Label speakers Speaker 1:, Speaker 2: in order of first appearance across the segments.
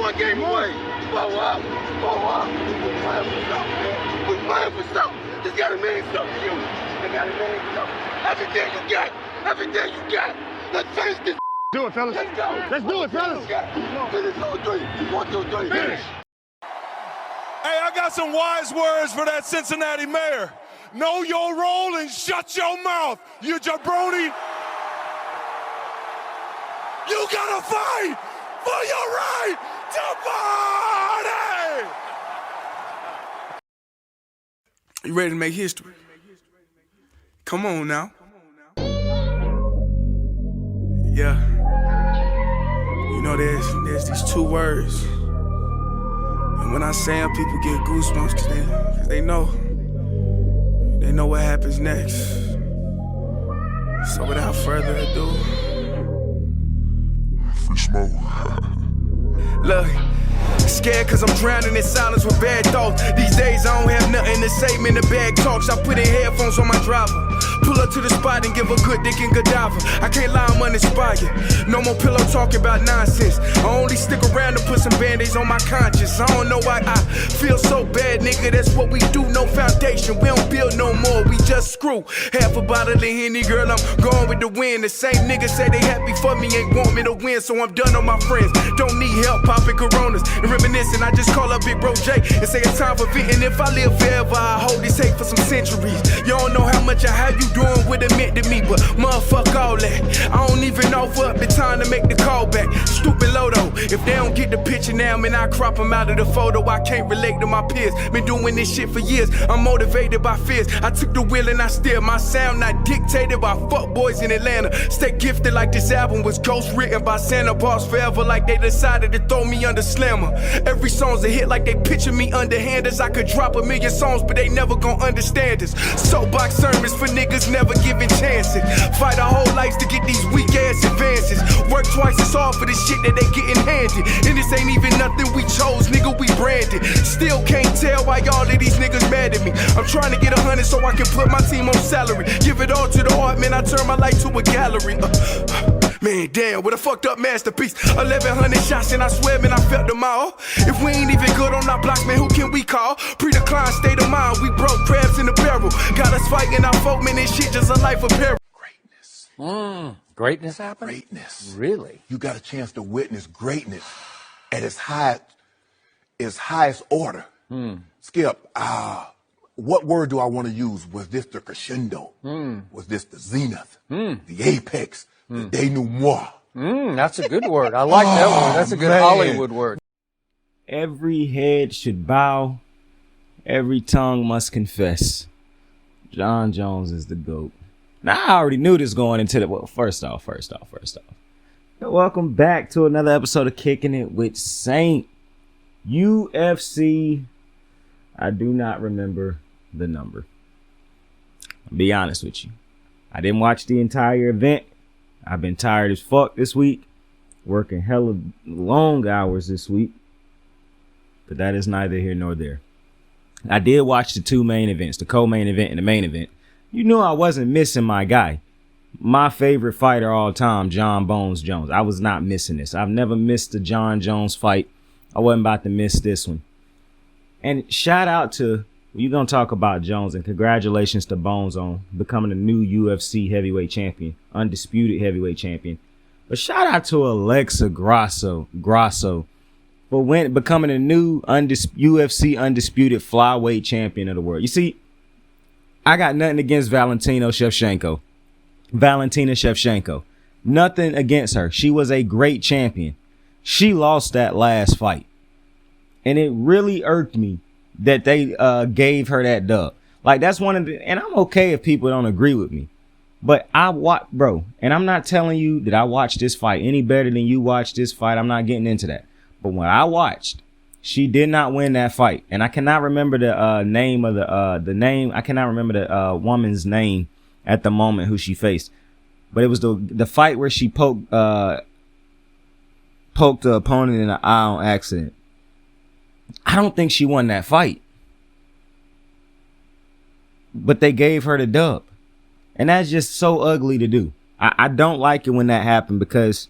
Speaker 1: one game away. Blow up. We're playing for something, man. We're playing for something. This gotta mean something to you. It gotta mean something. Everything you got. Everything you got. Let's finish this.
Speaker 2: Do it, fellas.
Speaker 1: Let's go.
Speaker 2: Let's do it, fellas.
Speaker 1: Finish 2-3. 1, 2, 3.
Speaker 2: Finish.
Speaker 3: Hey, I got some wise words for that Cincinnati mayor. Know your role and shut your mouth, you jabroni. You gotta fight for your right to party! You ready to make history? Come on now. Yeah. You know, there's these two words. And when I say them, people get goosebumps because they know what happens next. So without further ado, free smoke. Look, scared cause I'm drowning in silence with bad thoughts. These days I don't have nothing to say, man, the bag talks. I put in headphones on my driver. Pull up to the spot and give a good dick and Godiva. I can't lie, I'm uninspired. No more pillow talking about nonsense. I only stick around to put some band-aids on my conscience. I don't know why I feel so bad, nigga. That's what we do, no foundation. We don't build no more, we just screw. Half a bottle of Henny, girl, I'm going with the wind. The same niggas say they happy for me, ain't want me to win. So I'm done on my friends. Don't need help popping Coronas and reminiscing. I just call up Big Bro J and say it's time for venting. If I live forever, I hold this hate for some centuries. You don't know how much or how you doing what it meant to me, but motherfuck all that. I don't even offer up the time to make the call back. Stupid Lodo, if they don't get the picture now, man, I crop them out of the photo. I can't relate to my peers. Been doing this shit for years. I'm motivated by fears. I took the wheel and I steer. My sound not dictated by fuck boys in Atlanta. Stay gifted like this album was ghost written by Santa Bars forever, like they decided to throw me under Slammer. Every song's a hit like they picture me underhanders. I could drop a million songs, but they never gon' understand us. Soapbox sermons for niggas never giving chances. Fight our whole lives to get these weak ass advances. Work twice as hard for the shit that they getting handed. And this ain't even nothing we chose, nigga, we branded. Still can't tell why all of these niggas mad at me. I'm trying to get 100 so I can put my team on salary. Give it all to the art, man, I turn my life to a gallery. Man, damn, what a fucked up masterpiece. 1,100 shots and I swear, man, I felt them all. If we ain't even good on our block, man, who can we call? Pre-decline state of mind, we broke crabs in the barrel. Got us fighting our folk, man, this shit just a life of peril.
Speaker 4: Greatness. Greatness happened?
Speaker 5: Greatness.
Speaker 4: Really?
Speaker 5: You got a chance to witness greatness at its highest order. Skip, what word do I want to use? Was this the crescendo? Was this the zenith? The apex? The denouement?
Speaker 4: That's a good word. I like that word. That's a good Hollywood word.
Speaker 6: Every head should bow. Every tongue must confess. John Jones is the GOAT. Now, I already knew this going into the... Well, first off. Welcome back to another episode of Kicking It with Saint. UFC. I do not remember the number. I'll be honest with you. I didn't watch the entire event. I've been tired as fuck this week. Working hella long hours this week. But that is neither here nor there. I did watch the two main events, the co-main event and the main event. You knew I wasn't missing my guy. My favorite fighter all time, John Bones Jones. I was not missing this. I've never missed a John Jones fight. I wasn't about to miss this one. And shout out to, you're going to talk about Jones, and congratulations to Bones on becoming the new UFC heavyweight champion, undisputed heavyweight champion. But shout out to Alexa Grasso for becoming a new UFC undisputed flyweight champion of the world. You see, I got nothing against Valentina Shevchenko. Nothing against her. She was a great champion. She lost that last fight. And it really irked me that they gave her that dub. Like, that's one of the, and I'm okay if people don't agree with me. But and I'm not telling you that I watched this fight any better than you watched this fight. I'm not getting into that. But when I watched, she did not win that fight. And I cannot remember the name of I cannot remember the woman's name at the moment who she faced. But it was the fight where she poked the opponent in the eye on accident. I don't think she won that fight. But they gave her the dub. And that's just so ugly to do. I don't like it when that happened because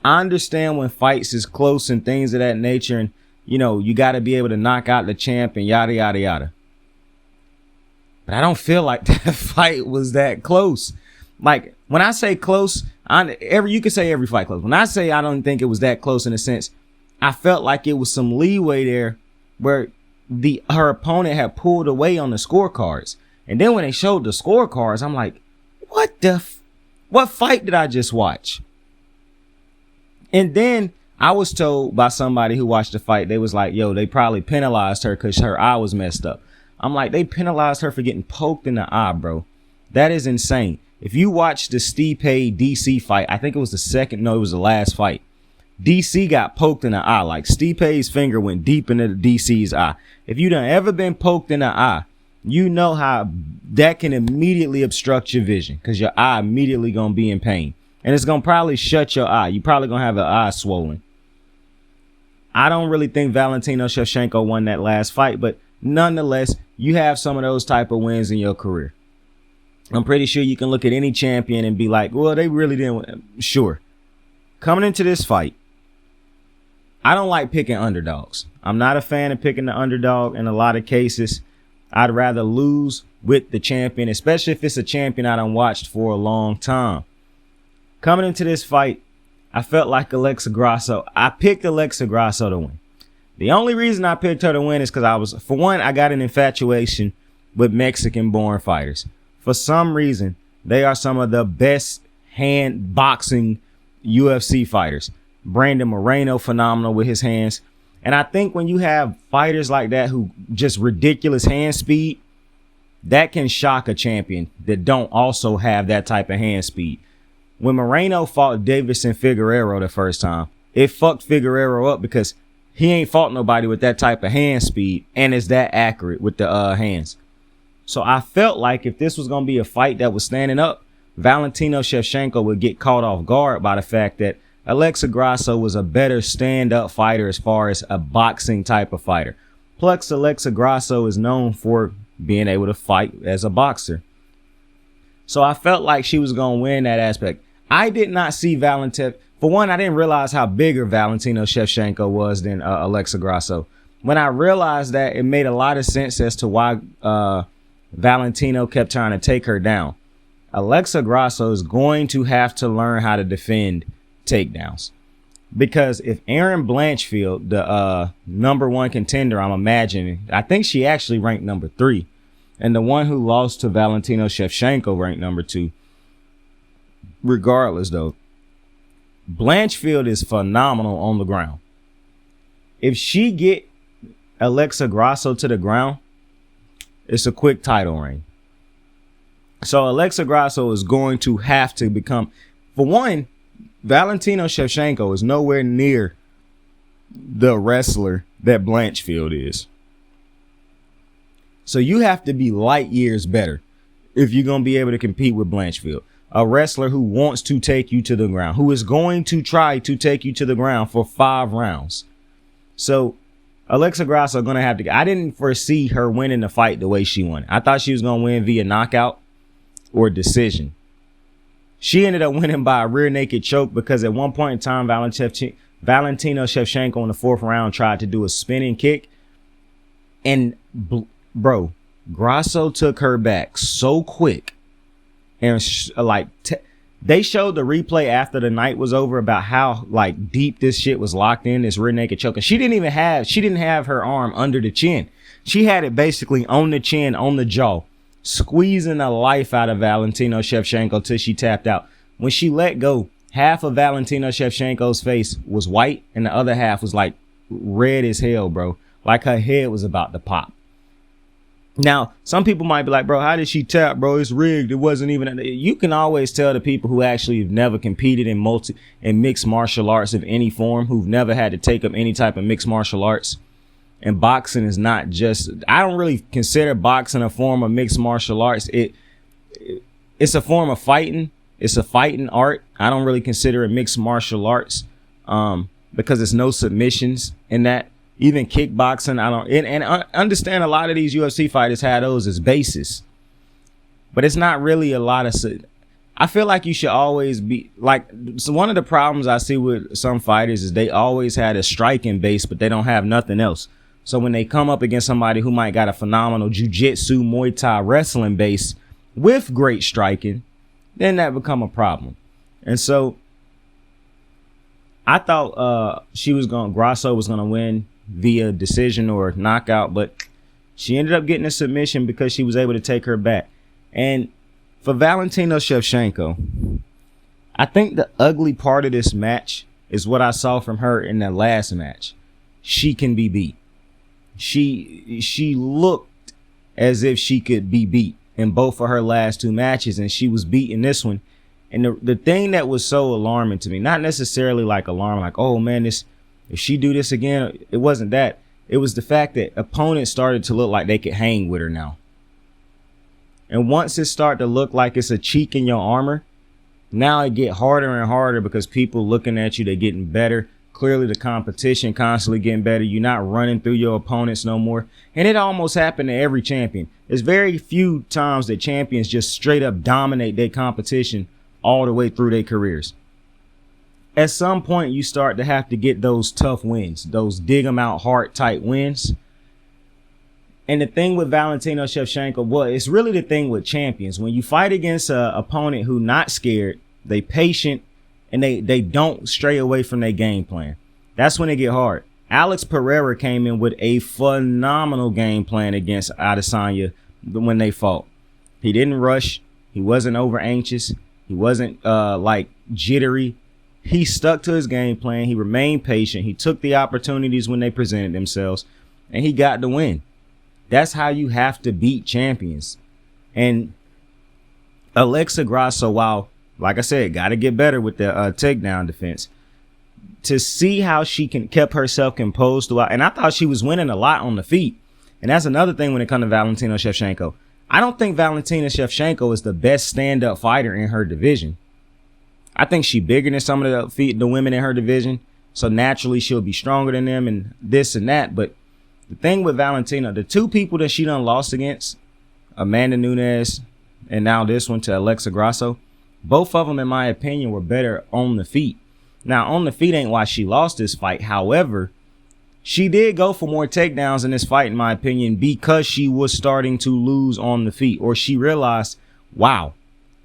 Speaker 6: I understand when fights is close and things of that nature, and you know, you got to be able to knock out the champ and yada, yada, yada. But I don't feel like that fight was that close. Like, when I say close, you could say every fight close. When I say I don't think it was that close, in a sense, I felt like it was some leeway there where her opponent had pulled away on the scorecards. And then when they showed the scorecards, I'm like, what fight did I just watch? And then I was told by somebody who watched the fight, they was like, yo, they probably penalized her because her eye was messed up. I'm like, they penalized her for getting poked in the eye, bro. That is insane. If you watch the Stipe DC fight, I think it was it was the last fight. DC got poked in the eye. Like, Stipe's finger went deep into the DC's eye. If you done ever been poked in the eye, you know how that can immediately obstruct your vision because your eye immediately going to be in pain. And it's going to probably shut your eye. You probably going to have an eye swollen. I don't really think Valentino Shevchenko won that last fight, but nonetheless, you have some of those type of wins in your career. I'm pretty sure you can look at any champion and be like, well, they really didn't win. Sure. Coming into this fight, I don't like picking underdogs. I'm not a fan of picking the underdog in a lot of cases. I'd rather lose with the champion, especially if it's a champion I done watched for a long time. Coming into this fight, I felt like Alexa Grasso. I picked Alexa Grasso to win. The only reason I picked her to win is because I got an infatuation with Mexican-born fighters. For some reason, they are some of the best hand boxing UFC fighters. Brandon Moreno, phenomenal with his hands. And I think when you have fighters like that who just ridiculous hand speed, that can shock a champion that don't also have that type of hand speed. When Moreno fought Davison Figueiredo the first time, it fucked Figueiredo up because he ain't fought nobody with that type of hand speed and is that accurate with the hands. So I felt like if this was going to be a fight that was standing up, Valentino Shevchenko would get caught off guard by the fact that Alexa Grasso was a better stand-up fighter as far as a boxing type of fighter. Plus, Alexa Grasso is known for being able to fight as a boxer. So I felt like she was going to win that aspect. I did not see Valentino. For one, I didn't realize how bigger Valentino Shevchenko was than Alexa Grasso. When I realized that, it made a lot of sense as to why Valentino kept trying to take her down. Alexa Grasso is going to have to learn how to defend takedowns. Because if Erin Blanchfield, the number one contender, I'm imagining, I think she actually ranked number 3. And the one who lost to Valentino Shevchenko ranked number 2. Regardless, though, Blanchfield is phenomenal on the ground. If she get Alexa Grasso to the ground, it's a quick title reign. So Alexa Grasso is going to have to become, for one, Valentino Shevchenko is nowhere near the wrestler that Blanchfield is. So you have to be light years better if you're going to be able to compete with Blanchfield. A wrestler who wants to take you to the ground, who is going to try to take you to the ground for 5 rounds. So Alexa Grasso going to have to, I didn't foresee her winning the fight the way she won. I thought she was going to win via knockout or decision. She ended up winning by a rear naked choke because at one point in time, Valentino Shevchenko in the 4th round tried to do a spinning kick. And bro, Grasso took her back so quick. And they showed the replay after the night was over about how like deep this shit was locked in, this rear naked choke. And she didn't have her arm under the chin. She had it basically on the chin, on the jaw, squeezing the life out of Valentino Shevchenko till she tapped out. When she let go, half of Valentino Shevchenko's face was white and the other half was like red as hell, bro. Like her head was about to pop. Now, some people might be like, bro, how did she tap, bro? It's rigged. It wasn't even. You can always tell the people who actually have never competed in mixed martial arts of any form, who've never had to take up any type of mixed martial arts. And boxing is not just, I don't really consider boxing a form of mixed martial arts. It's a form of fighting. It's a fighting art. I don't really consider it mixed martial arts because there's no submissions in that. Even kickboxing, I don't, and understand a lot of these UFC fighters had those as bases, but it's not really a lot of, I feel like you should always be like, so one of the problems I see with some fighters is they always had a striking base, but they don't have nothing else. So when they come up against somebody who might got a phenomenal jiu-jitsu, Muay Thai wrestling base with great striking, then that become a problem. And so I thought Grasso was gonna win via decision or knockout, but she ended up getting a submission because she was able to take her back. And for Valentina Shevchenko, I think the ugly part of this match is what I saw from her in that last match. She can be beat. She looked as if she could be beat in both of her last two matches, and she was beat in this one. And the thing that was so alarming to me, not necessarily like alarm, like, oh man, if she do this again, it wasn't that. It was the fact that opponents started to look like they could hang with her now. And once it start to look like it's a cheek in your armor, now it get harder and harder because people looking at you, they're getting better. Clearly the competition constantly getting better. You're not running through your opponents no more. And it almost happened to every champion. There's very few times that champions just straight up dominate their competition all the way through their careers. At some point, you start to have to get those tough wins, those dig 'em out heart type wins. And the thing with Valentina Shevchenko, well, it's really the thing with champions. When you fight against an opponent who not scared, they patient, and they don't stray away from their game plan. That's when it get hard. Alex Pereira came in with a phenomenal game plan against Adesanya when they fought. He didn't rush. He wasn't over anxious. He wasn't like jittery. He stuck to his game plan. He remained patient. He took the opportunities when they presented themselves, and he got the win. That's how you have to beat champions. And Alexa Grasso, while, like I said, got to get better with the takedown defense, to see how she kept herself composed throughout. And I thought she was winning a lot on the feet. And that's another thing when it comes to Valentina Shevchenko. I don't think Valentina Shevchenko is the best stand-up fighter in her division. I think she's bigger than some of the women in her division. So naturally she'll be stronger than them and this and that. But the thing with Valentina, the two people that she done lost against, Amanda Nunes and now this one to Alexa Grasso, both of them, in my opinion, were better on the feet. Now, on the feet ain't why she lost this fight. However, she did go for more takedowns in this fight, in my opinion, because she was starting to lose on the feet, or she realized, wow,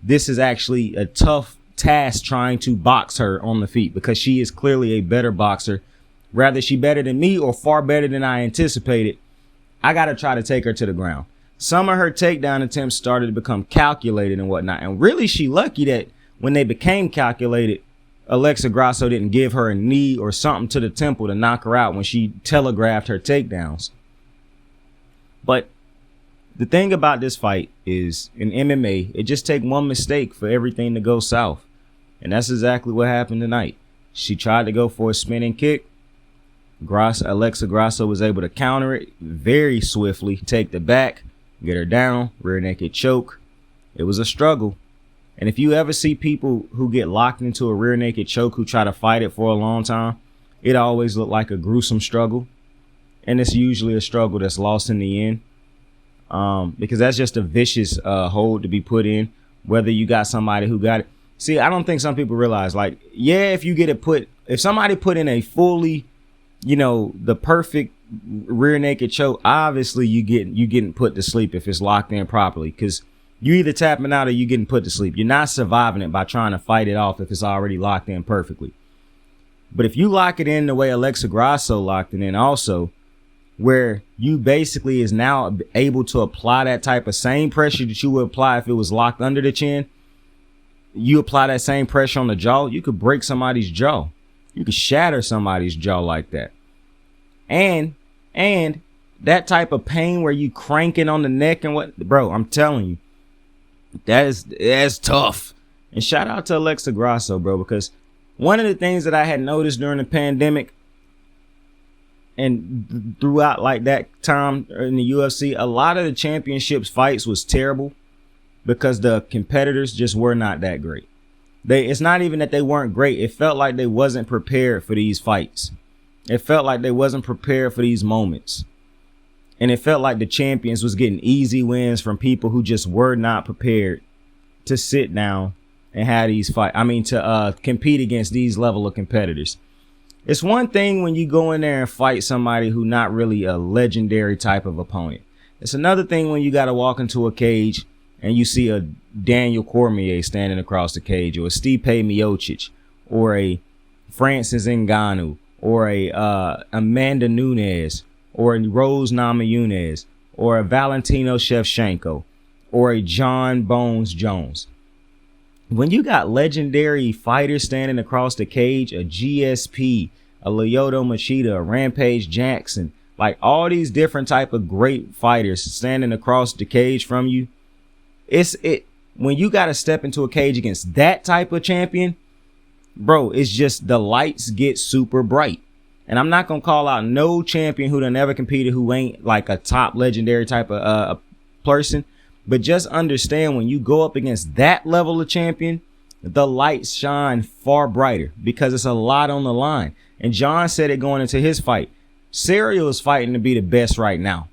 Speaker 6: this is actually a tough task trying to box her on the feet, because she is clearly a better boxer. Rather she better than me or far better than I anticipated, I got to try to take her to the ground. Some of her takedown attempts started to become calculated and whatnot. And really, she lucky that when they became calculated, Alexa Grasso didn't give her a knee or something to the temple to knock her out when she telegraphed her takedowns. But the thing about this fight is, in MMA, it just takes one mistake for everything to go south. And that's exactly what happened tonight. She tried to go for a spinning kick. Alexa Grasso was able to counter it very swiftly, take the back, get her down, rear naked choke. It was a struggle. And if you ever see people who get locked into a rear naked choke who try to fight it for a long time, it always looked like a gruesome struggle. And it's usually a struggle that's lost in the end. Because that's just a vicious hold to be put in, whether you got somebody who got it. See, I don't think some people realize, like, yeah, if somebody put in a fully, the perfect rear naked choke, obviously you getting put to sleep if it's locked in properly, because you either tapping out or you getting put to sleep. You're not surviving it by trying to fight it off if it's already locked in perfectly. But if you lock it in the way Alexa Grasso locked it in also, where you basically is now able to apply that type of same pressure that you would apply if it was locked under the chin, you apply that same pressure on the jaw, you could break somebody's jaw. You could shatter somebody's jaw like that. And that type of pain where you cranking on the neck and what, bro, I'm telling you, that's tough. And shout out to Alexa Grasso, bro, because one of the things that I had noticed during the pandemic and throughout like that time in the UFC, a lot of the championships fights was terrible because the competitors just were not that great. It's not even that they weren't great. It felt like they wasn't prepared for these fights. It felt like they wasn't prepared for these moments. And it felt like the champions was getting easy wins from people who just were not prepared to sit down and have these to compete against these level of competitors. It's one thing when you go in there and fight somebody who not really a legendary type of opponent. It's another thing when you got to walk into a cage and you see a Daniel Cormier standing across the cage, or a Stipe Miocic, or a Francis Ngannou, or a Amanda Nunes, or a Rose Namajunas, or a Valentino Shevchenko, or a John Bones Jones. When you got legendary fighters standing across the cage, a GSP, a Lyoto Machida, a Rampage Jackson, like all these different type of great fighters standing across the cage from you, when you got to step into a cage against that type of champion, bro, it's just the lights get super bright. And I'm not going to call out no champion who done ever competed who ain't like a top legendary type of person. But just understand, when you go up against that level of champion, the lights shine far brighter because it's a lot on the line. And John said it going into his fight. Serial is fighting to be the best right now.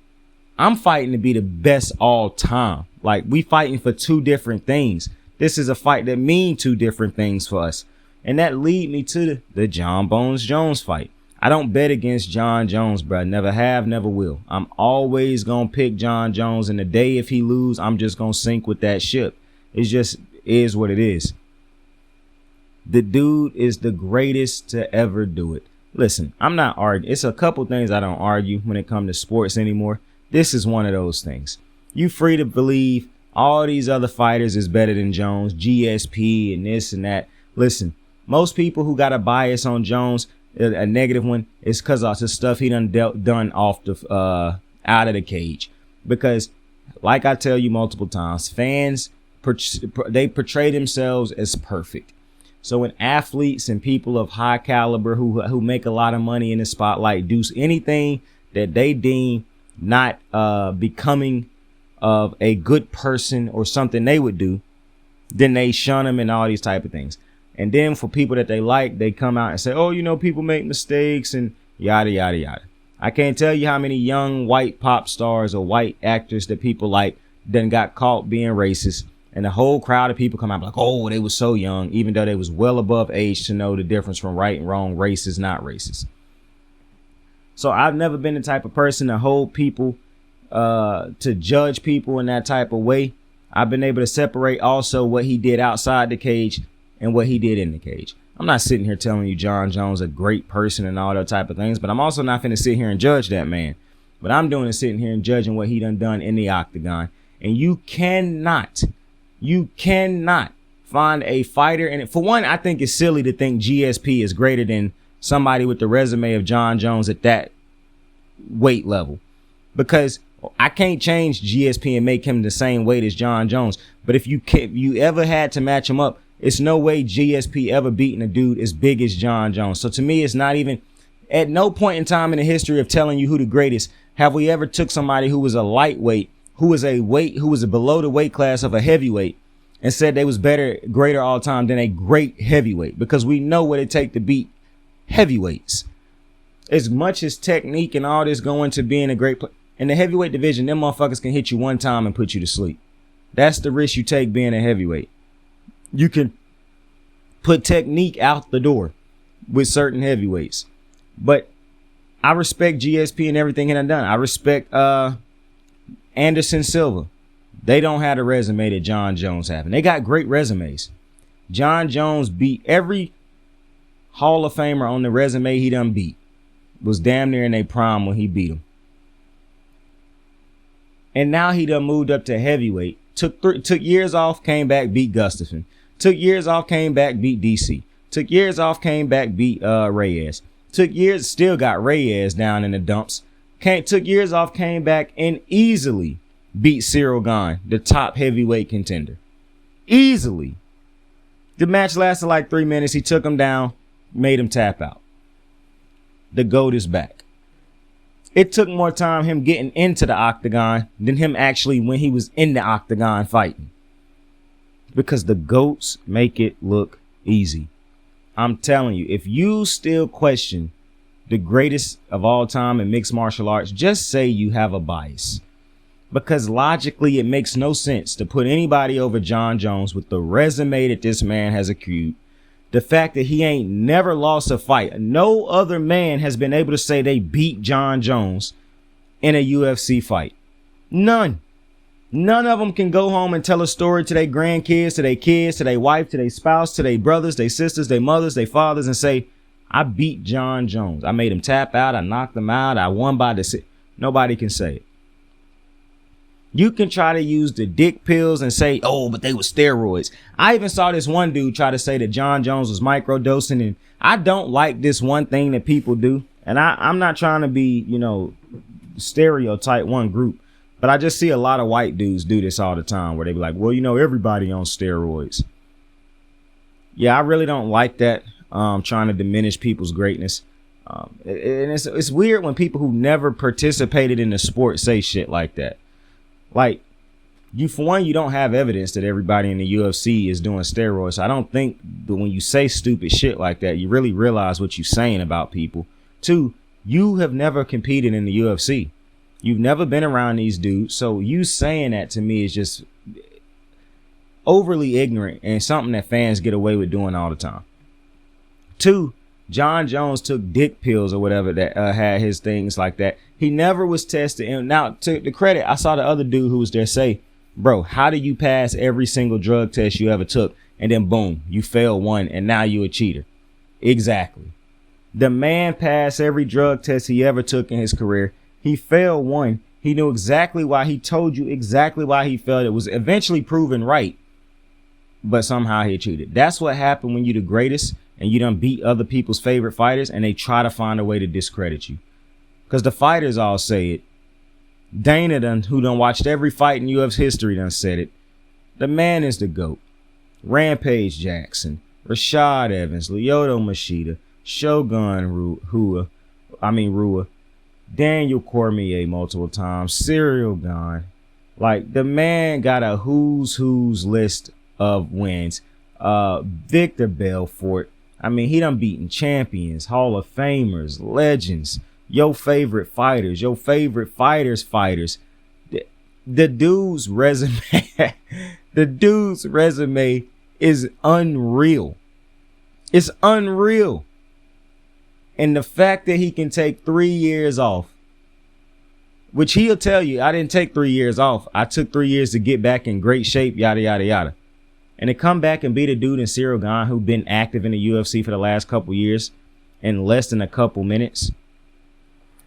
Speaker 6: I'm fighting to be the best all time. Like, we fighting for two different things. This is a fight that means two different things for us. And that lead me to the John Bones Jones fight. I don't bet against John Jones, bro. Never have, never will. I'm always going to pick John Jones. And the day if he lose, I'm just going to sink with that ship. It just is what it is. The dude is the greatest to ever do it. Listen, I'm not arguing. It's a couple things I don't argue when it comes to sports anymore. This is one of those things. You free to believe all these other fighters is better than Jones, GSP and this and that. Listen, most people who got a bias on Jones, a negative one, is because of the stuff he done off the out of the cage. Because, like I tell you multiple times, fans they portray themselves as perfect. So when athletes and people of high caliber who make a lot of money in the spotlight do anything that they deem not becoming of a good person or something they would do, then they shun them and all these type of things. And then for people that they like, they come out and say, oh, you know, people make mistakes and yada, yada, yada. I can't tell you how many young white pop stars or white actors that people like then got caught being racist. And the whole crowd of people come out like, oh, they were so young, even though they was well above age to know the difference from right and wrong, racist, not racist. So I've never been the type of person to hold people, to judge people in that type of way. I've been able to separate also what he did outside the cage and what he did in the cage. I'm not sitting here telling you John Jones a great person and all that type of things, but I'm also not finna sit here and judge that man. What I'm doing is sitting here and judging what he done in the octagon. And you cannot find a fighter. And for one, I think it's silly to think GSP is greater than somebody with the resume of John Jones at that weight level, because I can't change GSP and make him the same weight as John Jones. But if you ever had to match him up, it's no way GSP ever beating a dude as big as John Jones. So to me, it's not even, at no point in time in the history of telling you who the greatest have we ever took somebody who was a lightweight, who was below the weight class of a heavyweight, and said they was greater all time than a great heavyweight, because we know what it takes to beat heavyweights. As much as technique and all this go into being a great player, in the heavyweight division, them motherfuckers can hit you one time and put you to sleep. That's the risk you take being a heavyweight. You can put technique out the door with certain heavyweights. But I respect GSP and everything he done. I respect Anderson Silva. They don't have the resume that John Jones have. And they got great resumes. John Jones beat every Hall of Famer on the resume he done beat. Was damn near in their prime when he beat him. And now he done moved up to heavyweight. Took years off, came back, beat Gustafsson. Took years off, came back, beat DC. Took years off, came back, beat Reyes. Took years, still got Reyes down in the dumps. Took years off, came back, and easily beat Cyril Gane, the top heavyweight contender. Easily. The match lasted like 3 minutes. He took him down, made him tap out. The GOAT is back. It took more time him getting into the octagon than him actually when he was in the octagon fighting. Because the GOATs make it look easy. I'm telling you, if you still question the greatest of all time in mixed martial arts, just say you have a bias. because logically it makes no sense to put anybody over John Jones with the resume that this man has accrued. The fact that he ain't never lost a fight. No other man has been able to say they beat John Jones in a UFC fight. None. None of them can go home and tell a story to their grandkids, to their kids, to their wife, to their spouse, to their brothers, their sisters, their mothers, their fathers, and say, I beat John Jones. I made him tap out. I knocked him out. I won by decision. Nobody can say it. You can try to use the dick pills and say, oh, but they were steroids. I even saw this one dude try to say that John Jones was microdosing. And I don't like this one thing that people do. And I'm not trying to be, stereotype one group. But I just see a lot of white dudes do this all the time where they be like, well, everybody on steroids. Yeah, I really don't like that. Trying to diminish people's greatness. And it's weird when people who never participated in the sport say shit like that. Like, you don't have evidence that everybody in the UFC is doing steroids. So I don't think that when you say stupid shit like that, you really realize what you're saying about people. 2, you have never competed in the UFC. You've never been around these dudes. So you saying that to me is just overly ignorant and something that fans get away with doing all the time. 2, John Jones took dick pills or whatever that had his things like that. He never was tested. And now, to the credit, I saw the other dude who was there say, bro, how do you pass every single drug test you ever took? And then boom, you fail one and now you a cheater. Exactly. The man passed every drug test he ever took in his career. He failed one. He knew exactly why. He told you exactly why he failed. It was eventually proven right. But somehow he cheated. That's what happened when you're the greatest and you done beat other people's favorite fighters and they try to find a way to discredit you. Because the fighters all say it. Dana who done watched every fight in UFC history done said it. The man is the GOAT. Rampage Jackson, Rashad Evans, Lyoto Machida, Shogun Rua, Daniel Cormier multiple times, Cyril Gane. Like, the man got a who's list of wins. Victor Belfort. I mean, he done beaten champions, Hall of Famers, legends, your favorite fighters, your favorite fighters. The dude's resume, is unreal. It's unreal. And the fact that he can take 3 years off, which he'll tell you, I didn't take 3 years off. I took 3 years to get back in great shape, yada, yada, yada. And to come back and beat a dude in Cyril Gane who'd been active in the UFC for the last couple years in less than a couple minutes.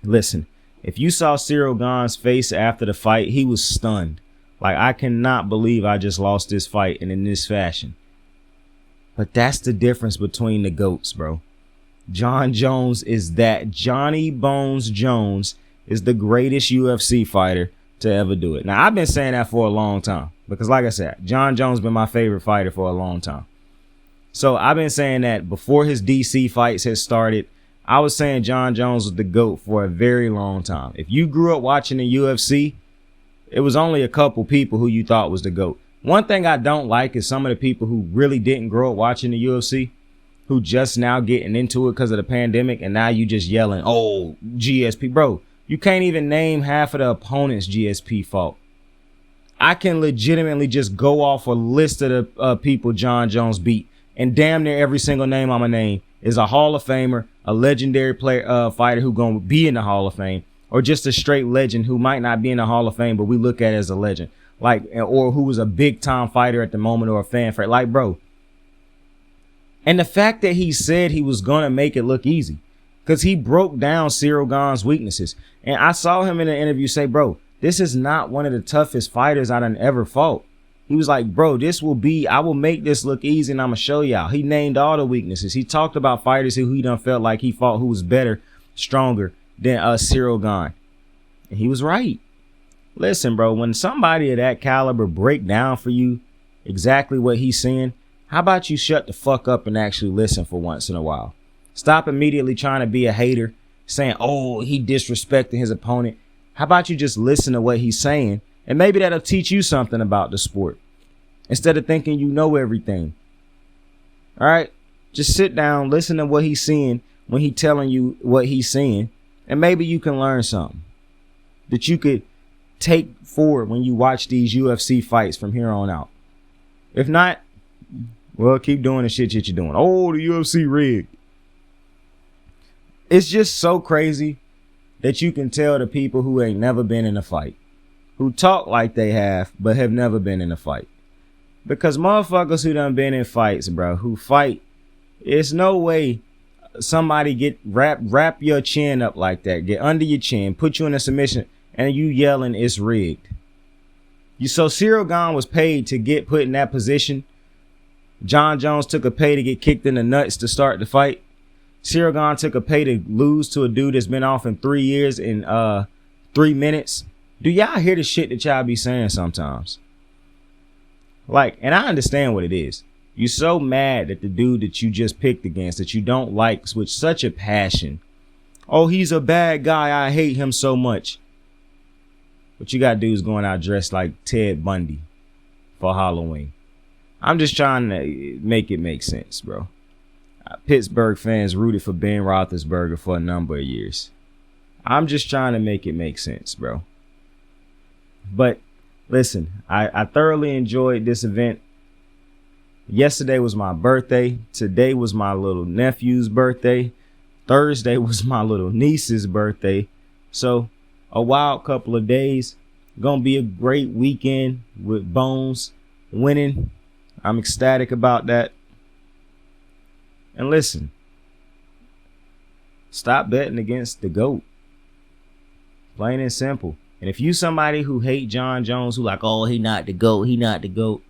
Speaker 6: Listen, if you saw Cyril Gane's face after the fight, he was stunned. Like, I cannot believe I just lost this fight and in this fashion. But that's the difference between the GOATs, bro. John Jones is that. Johnny Bones Jones is the greatest UFC fighter to ever do it. Now, I've been saying that for a long time because, like I said, John Jones been my favorite fighter for a long time. So I've been saying that before his DC fights had started. I was saying John Jones was the GOAT for a very long time. If you grew up watching the UFC, it was only a couple people who you thought was the GOAT. One thing I don't like is some of the people who really didn't grow up watching the UFC, who just now getting into it because of the pandemic, and now you just yelling, oh, GSP. Bro, you can't even name half of the opponent's GSP fault. I can legitimately just go off a list of the people John Jones beat, and damn near every single name I'm going to name is a Hall of Famer, a legendary player, fighter who going to be in the Hall of Fame, or just a straight legend who might not be in the Hall of Fame, but we look at it as a legend, like, or who was a big time fighter at the moment or a fan favorite. Like, bro. And the fact that he said he was going to make it look easy, because he broke down Cyril Gane's weaknesses. And I saw him in an interview say, bro, this is not one of the toughest fighters I done ever fought. He was like, bro, I will make this look easy and I'm going to show y'all. He named all the weaknesses. He talked about fighters who he done felt like he fought who was better, stronger than Cyril Gane. And he was right. Listen, bro, when somebody of that caliber break down for you exactly what he's saying, how about you shut the fuck up and actually listen for once in a while? Stop immediately trying to be a hater, saying, oh, he disrespecting his opponent. How about you just listen to what he's saying? And maybe that'll teach you something about the sport instead of thinking you know everything. All right. Just sit down, listen to what he's saying when he's telling you what he's saying. And maybe you can learn something that you could take forward when you watch these UFC fights from here on out. If not, well, keep doing the shit that you're doing. Oh, the UFC rigged. It's just so crazy that you can tell the people who ain't never been in a fight, who talk like they have, but have never been in a fight. Because motherfuckers who done been in fights, bro, who fight, it's no way somebody get wrap your chin up like that, get under your chin, put you in a submission, and you yelling it's rigged. So Cyril Gane was paid to get put in that position. John Jones took a pay to get kicked in the nuts to start the fight. Cyril Gane took a pay to lose to a dude that's been off in 3 years in 3 minutes. Do y'all hear the shit that y'all be saying sometimes? Like, and I understand what it is. You're so mad that the dude that you just picked against, that you don't like with such a passion. Oh, he's a bad guy. I hate him so much. But you got dudes going out dressed like Ted Bundy for Halloween. I'm just trying to make it make sense, bro. Pittsburgh fans rooted for Ben Roethlisberger for a number of years. I'm just trying to make it make sense, bro. But listen, I thoroughly enjoyed this event. Yesterday was my birthday. Today was my little nephew's birthday. Thursday was my little niece's birthday. So a wild couple of days. Gonna be a great weekend with Bones winning. I'm ecstatic about that. And listen, stop betting against the GOAT. Plain and simple. And if you somebody who hate John Jones, who like, oh, he not the GOAT,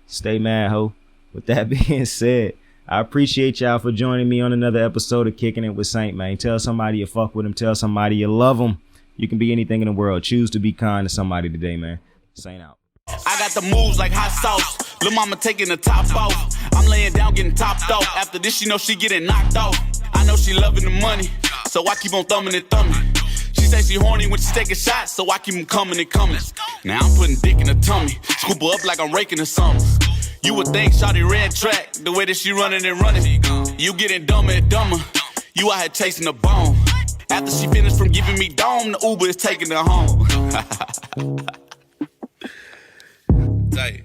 Speaker 6: stay mad, ho. With that being said, I appreciate y'all for joining me on another episode of Kicking It with Saint, man. Tell somebody you fuck with him. Tell somebody you love him. You can be anything in the world. Choose to be kind to somebody today, man. Saint out.
Speaker 2: I got the moves like hot sauce. Lil' mama taking the top off. I'm laying down getting topped off. After this, she know she getting knocked off. I know she loving the money, so I keep on thumbing and thumbing. She say she horny when she taking shots, so I keep them coming and coming. Now I'm putting dick in her tummy. Scoop her up like I'm raking or something. You would think shawty red track, the way that she running and running. You getting dumber and dumber. You out here chasing the bone. After she finished from giving me dome, the Uber is taking her home. Tight.